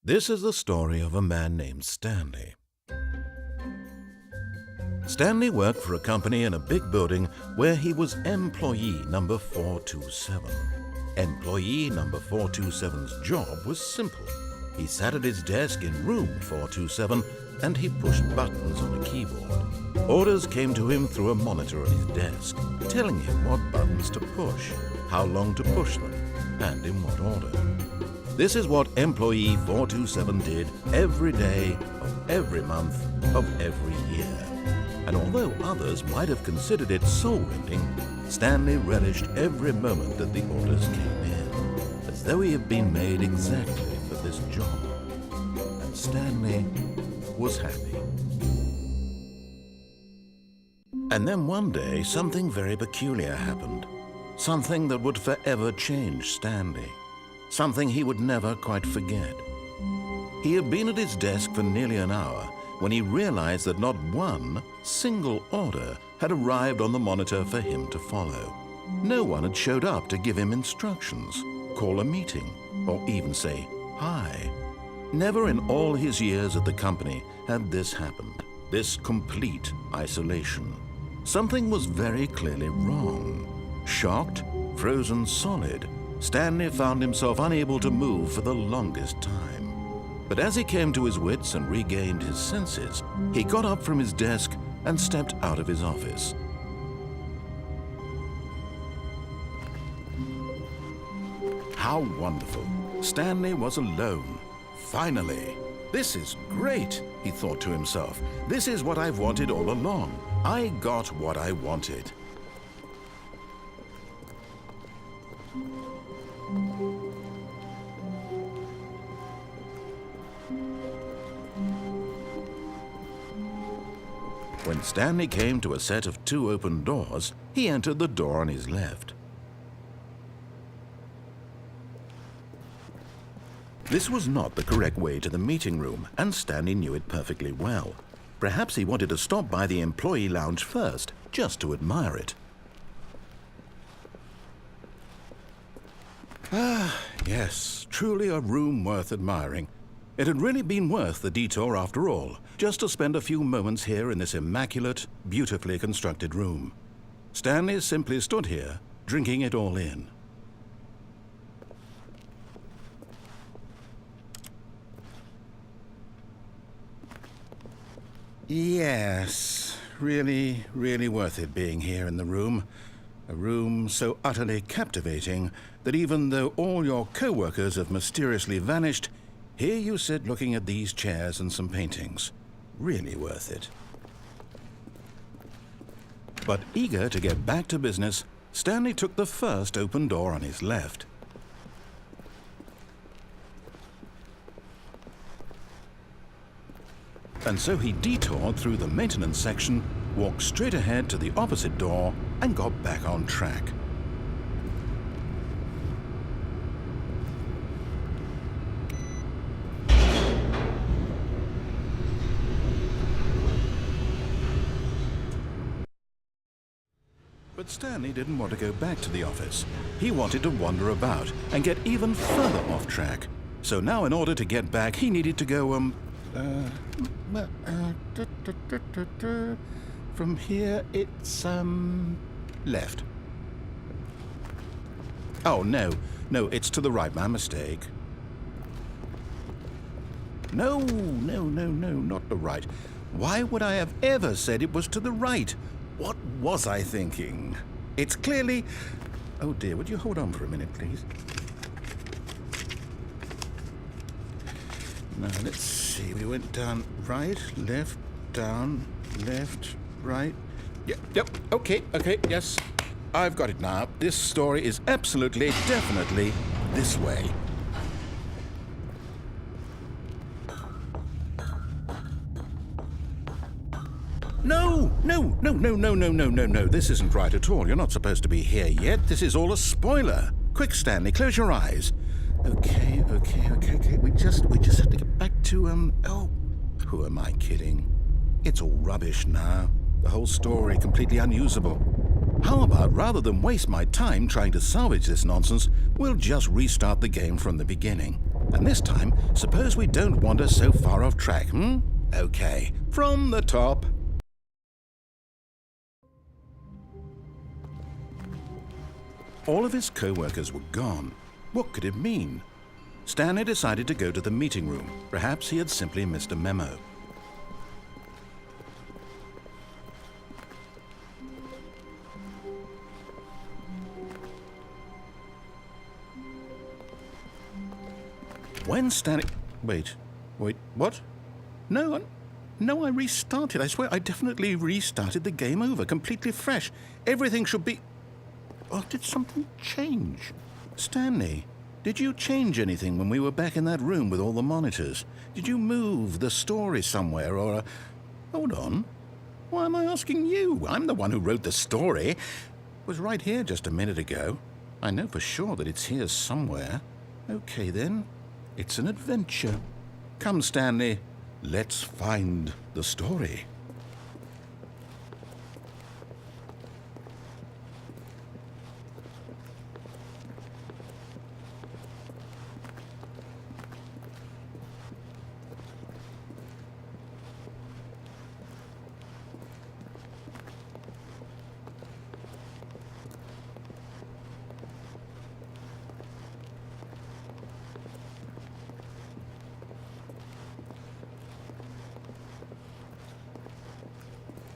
This is the story of a man named Stanley. Stanley worked for a company in a big building where he was employee number 427. Employee number 427's job was simple. He sat at his desk in room 427 and he pushed buttons on a keyboard. Orders came to him through a monitor on his desk, telling him what buttons to push, how long to push them, and in what order. This is what employee 427 did every day of every month of every year. And although others might have considered it soul-rending, Stanley relished every moment that the orders came in, as though he had been made exactly for this job. And Stanley was happy. And then one day, something very peculiar happened. Something that would forever change Stanley. Something he would never quite forget. He had been at his desk for nearly an hour when he realized that not one single order had arrived on the monitor for him to follow. No one had showed up to give him instructions, call a meeting, or even say hi. Never in all his years at the company had this happened, this complete isolation. Something was very clearly wrong. Shocked, frozen solid, Stanley found himself unable to move for the longest time. But as he came to his wits and regained his senses, he got up from his desk and stepped out of his office. How wonderful! Stanley was alone. Finally! This is great, he thought to himself. This is what I've wanted all along. I got what I wanted. When Stanley came to a set of 2 open doors, he entered the door on his left. This was not the correct way to the meeting room, and Stanley knew it perfectly well. Perhaps he wanted to stop by the employee lounge first, just to admire it. Ah, yes, truly a room worth admiring. It had really been worth the detour after all, just to spend a few moments here in this immaculate, beautifully constructed room. Stanley simply stood here, drinking it all in. Yes, really, really worth it being here in the room. A room so utterly captivating that even though all your co-workers have mysteriously vanished, here you sit looking at these chairs and some paintings. Really worth it. But eager to get back to business, Stanley took the first open door on his left. And so he detoured through the maintenance section, walked straight ahead to the opposite door, and got back on track. But Stanley didn't want to go back to the office. He wanted to wander about and get even further off track. So now in order to get back, he needed to go, from here it's, left. Oh, no, it's to the right, my mistake. No, not the right. Why would I have ever said it was to the right? What was I thinking? It's clearly... Oh dear, would you hold on for a minute, please? Now, let's see. We went down right, left, down, left, right. Yep, okay, yes. I've got it now. This story is absolutely, definitely this way. No. This isn't right at all. You're not supposed to be here yet. This is all a spoiler. Quick, Stanley, close your eyes. Okay. We just have to get back to, oh, who am I kidding? It's all rubbish now. The whole story completely unusable. How about, rather than waste my time trying to salvage this nonsense, we'll just restart the game from the beginning. And this time, suppose we don't wander so far off track, hmm? Okay, from the top. All of his co-workers were gone. What could it mean? Stanley decided to go to the meeting room. Perhaps he had simply missed a memo. When Stanley... Wait, what? No, I restarted. I swear I definitely restarted the game over, completely fresh. Everything should be... Oh, did something change? Stanley, did you change anything when we were back in that room with all the monitors? Did you move the story somewhere or... Hold on. Why am I asking you? I'm the one who wrote the story. It was right here just a minute ago. I know for sure that it's here somewhere. Okay, then. It's an adventure. Come, Stanley. Let's find the story.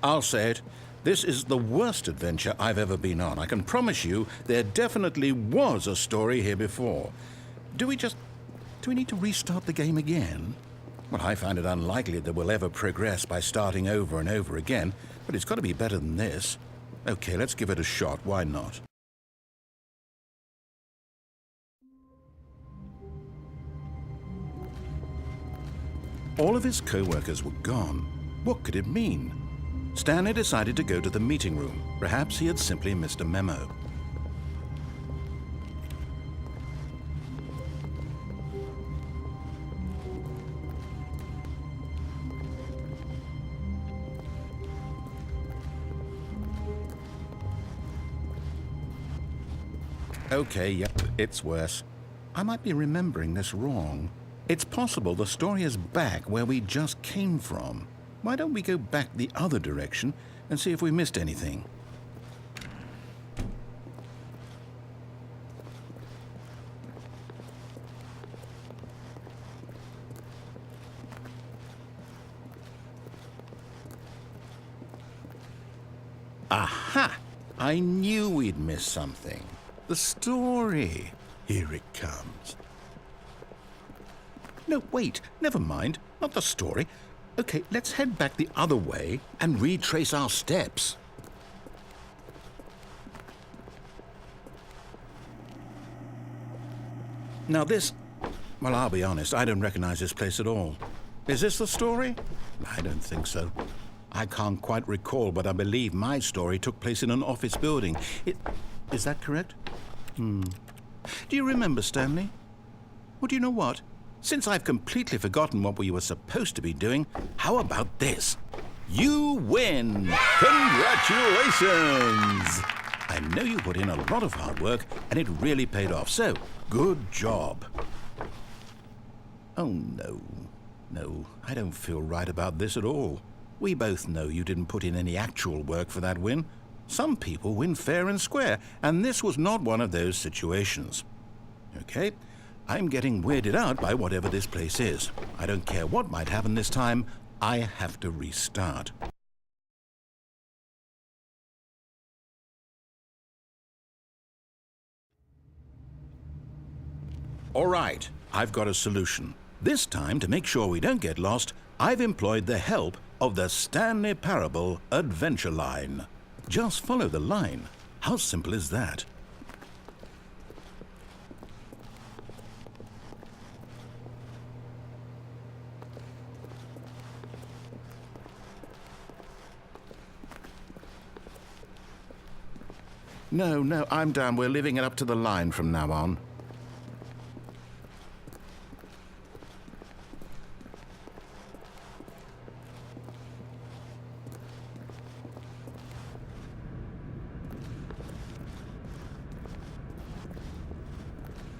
I'll say it. This is the worst adventure I've ever been on. I can promise you there definitely was a story here before. Do we need to restart the game again? Well, I find it unlikely that we'll ever progress by starting over and over again, but it's got to be better than this. Okay, let's give it a shot. Why not? All of his co-workers were gone. What could it mean? Stanley decided to go to the meeting room. Perhaps he had simply missed a memo. Okay, yep, it's worse. I might be remembering this wrong. It's possible the story is back where we just came from. Why don't we go back the other direction and see if we missed anything? Aha! I knew we'd miss something. The story. Here it comes. No, wait, never mind. Not the story. Okay, let's head back the other way and retrace our steps. Now this... Well, I'll be honest, I don't recognize this place at all. Is this the story? I don't think so. I can't quite recall, but I believe my story took place in an office building. Is that correct? Do you remember, Stanley? Well, do you know what? Since I've completely forgotten what we were supposed to be doing, how about this? You win! Congratulations! I know you put in a lot of hard work, and it really paid off, so good job. Oh, no. No, I don't feel right about this at all. We both know you didn't put in any actual work for that win. Some people win fair and square, and this was not one of those situations. Okay? I'm getting weirded out by whatever this place is. I don't care what might happen this time. I have to restart. All right, I've got a solution. This time, to make sure we don't get lost, I've employed the help of the Stanley Parable Adventure Line. Just follow the line. How simple is that? No, I'm down. We're leaving it up to the line from now on.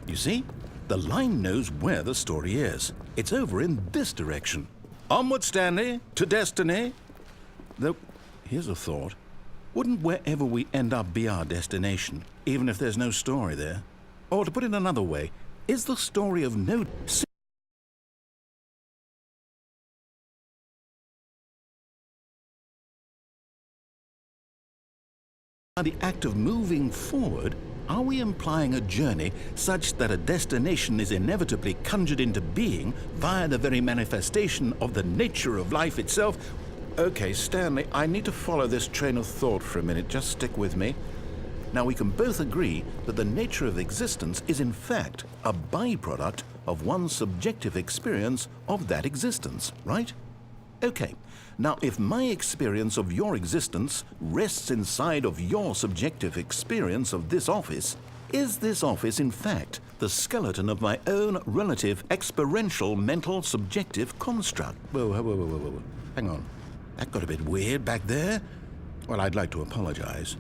You see? The line knows where the story is. It's over in this direction. Onward, Stanley, to destiny. Though, here's a thought. Wouldn't wherever we end up be our destination, even if there's no story there? Or to put it another way, is the story of no... the act of moving forward, are we implying a journey such that a destination is inevitably conjured into being via the very manifestation of the nature of life itself? Okay, Stanley, I need to follow this train of thought for a minute. Just stick with me. Now, we can both agree that the nature of existence is in fact a byproduct of one's subjective experience of that existence, right? Okay. Now, if my experience of your existence rests inside of your subjective experience of this office, is this office, in fact, the skeleton of my own relative experiential mental subjective construct? Whoa. Hang on. That got a bit weird back there. Well, I'd like to apologize.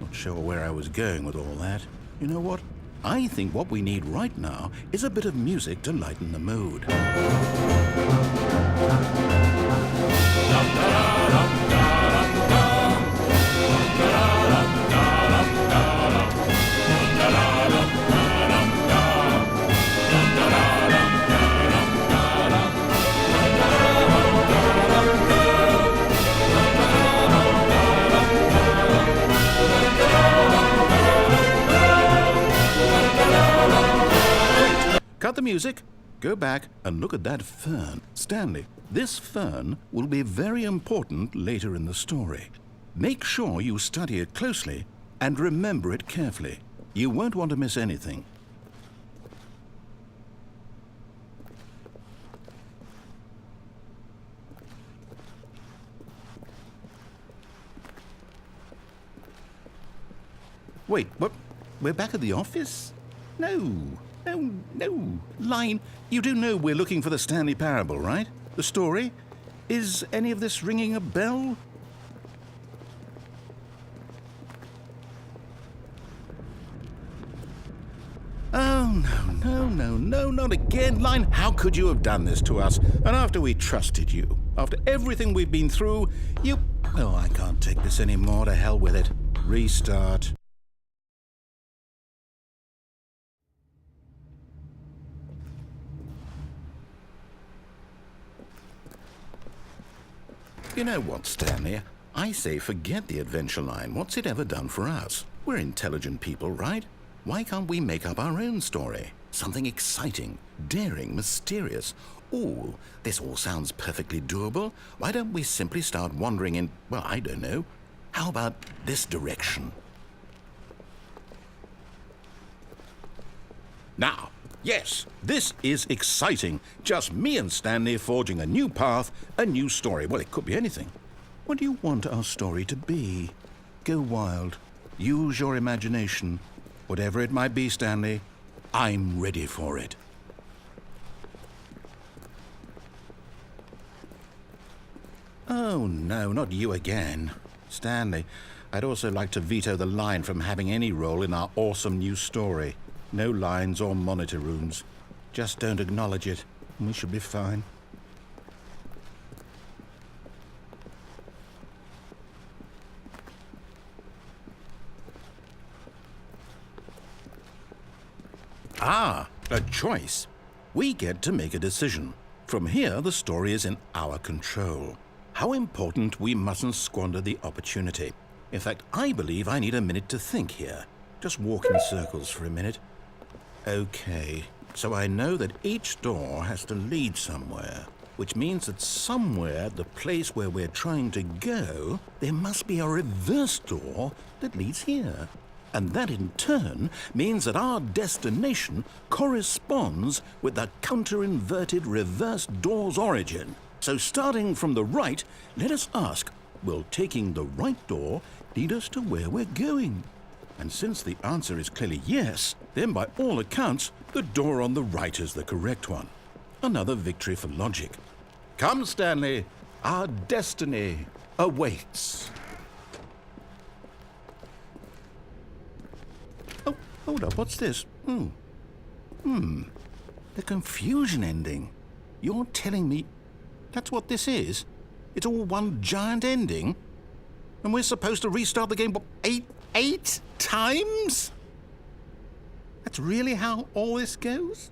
Not sure where I was going with all that. You know what? I think what we need right now is a bit of music to lighten the mood. Cut the music. Go back and look at that fern. Stanley, this fern will be very important later in the story. Make sure you study it closely and remember it carefully. You won't want to miss anything. Wait, what? We're back at the office? No. Line, you do know we're looking for the Stanley Parable, right? The story? Is any of this ringing a bell? Oh, no, not again. Line, how could you have done this to us? And after we trusted you, after everything we've been through, you... Oh, I can't take this anymore. To hell with it. Restart. You know what, Stanley? I say forget the adventure line. What's it ever done for us? We're intelligent people, right? Why can't we make up our own story? Something exciting, daring, mysterious. Ooh, this all sounds perfectly doable. Why don't we simply start wandering in, well, I don't know. How about this direction? Now, yes, this is exciting. Just me and Stanley forging a new path, a new story. Well, it could be anything. What do you want our story to be? Go wild. Use your imagination. Whatever it might be, Stanley, I'm ready for it. Oh, no, not you again. Stanley, I'd also like to veto the line from having any role in our awesome new story. No lines or monitor rooms. Just don't acknowledge it, and we should be fine. Ah, a choice. We get to make a decision. From here, the story is in our control. How important we mustn't squander the opportunity. In fact, I believe I need a minute to think here. Just walk in circles for a minute. Okay, so I know that each door has to lead somewhere, which means that somewhere, the place where we're trying to go, there must be a reverse door that leads here. And that in turn means that our destination corresponds with the counter-inverted reverse door's origin. So starting from the right, let us ask, will taking the right door lead us to where we're going? And since the answer is clearly yes, then by all accounts, the door on the right is the correct one. Another victory for logic. Come, Stanley, our destiny awaits. Oh, hold up, what's this? The confusion ending. You're telling me that's what this is? It's all one giant ending? And we're supposed to restart the game, what, eight times? That's really how all this goes?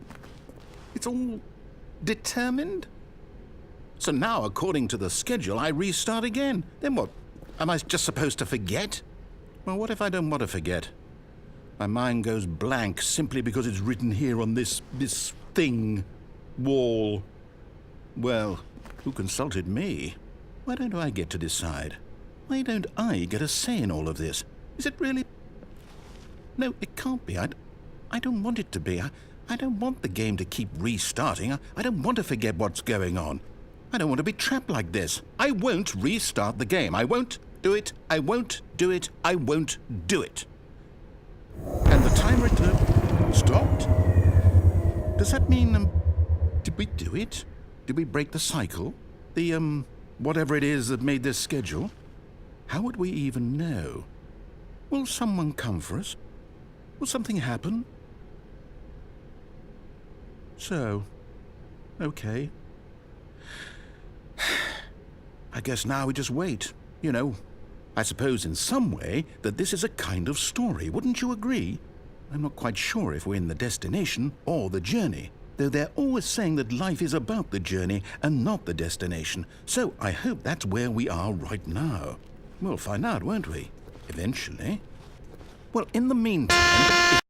It's all determined? So now, according to the schedule, I restart again. Then what? Am I just supposed to forget? Well, what if I don't want to forget? My mind goes blank simply because it's written here on this thing, wall. Well, who consulted me? Why don't I get to decide? Why don't I get a say in all of this? Is it really? No, it can't be. I don't want it to be. I don't want the game to keep restarting. I don't want to forget what's going on. I don't want to be trapped like this. I won't restart the game. I won't do it. I won't do it. I won't do it. And the timer stopped? Does that mean, did we do it? Did we break the cycle? The, whatever it is that made this schedule? How would we even know? Will someone come for us? Will something happen? So, okay. I guess now we just wait. You know, I suppose in some way that this is a kind of story. Wouldn't you agree? I'm not quite sure if we're in the destination or the journey, though they're always saying that life is about the journey and not the destination. So I hope that's where we are right now. We'll find out, won't we? Eventually. Well, in the meantime,